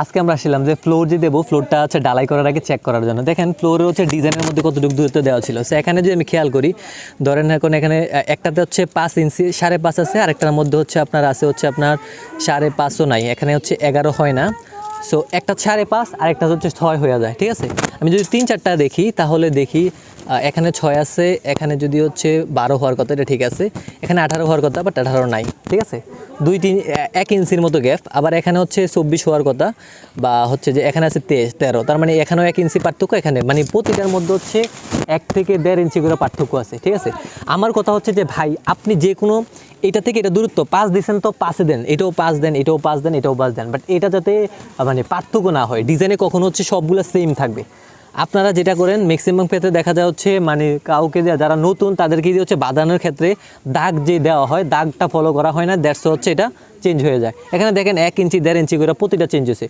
আজকে আমরা আসলাম যে ফ্লোর যে দেবো ফ্লোরটা হচ্ছে ডালাই করার আগে চেক করার জন্য। দেখেন ফ্লোরে হচ্ছে ডিজাইনের মধ্যে কতটুকু দূরত্ব দেওয়া ছিল। সো এখানে যদি আমি খেয়াল করি, ধরেন এখন এখানে একটাতে হচ্ছে 5 ইঞ্চি 5.5 আছে, আরেকটার মধ্যে হচ্ছে আপনার আছে হচ্ছে আপনার 5.5ও নাই, এখানে হচ্ছে 11 হয় না। সো একটা 5.5 আর একটা হচ্ছে 6 হয়ে যায়, ঠিক আছে। আমি যদি 3-4টা দেখি তাহলে দেখি এখানে 6 আছে, এখানে যদি হচ্ছে 12 হওয়ার কথা, এটা ঠিক আছে। এখানে 18 হওয়ার কথা, বাট 18 নাই, ঠিক আছে। 1 ইঞ্চির মতো গ্যাপ। আবার এখানে হচ্ছে 24 হওয়ার কথা, বা হচ্ছে যে এখানে আছে 13, তার মানে এখানেও 1 ইঞ্চি পার্থক্য, এখানে মানে প্রতিটার মধ্যে হচ্ছে 1 থেকে 1.5 ইঞ্চি করে পার্থক্য আছে, ঠিক আছে। আমার কথা হচ্ছে যে ভাই আপনি যে কোনো এটা থেকে এটা দূরত্ব 5 দিচ্ছেন তো 5-এ দেন, এটাও 5 দেন, এটাও 5 দেন, এটাও 5 দেন, বাট এটা যাতে মানে পার্থক্য না হয়। ডিজাইনে কখনো হচ্ছে সবগুলো সেম থাকবে। আপনারা যেটা করেন ম্যাক্সিমাম ক্ষেত্রে দেখা যায় হচ্ছে মানে কাউকে যারা নতুন তাদেরকে দিয়ে হচ্ছে বাঁধানোর ক্ষেত্রে দাগ যে দেওয়া হয়, দাগটা ফলো করা হয় না, দ্যাটস হচ্ছে এটা চেঞ্জ হয়ে যায়। এখানে দেখেন 1 ইঞ্চি 1.5 ইঞ্চি করে প্রতিটা চেঞ্জ হয়েছে।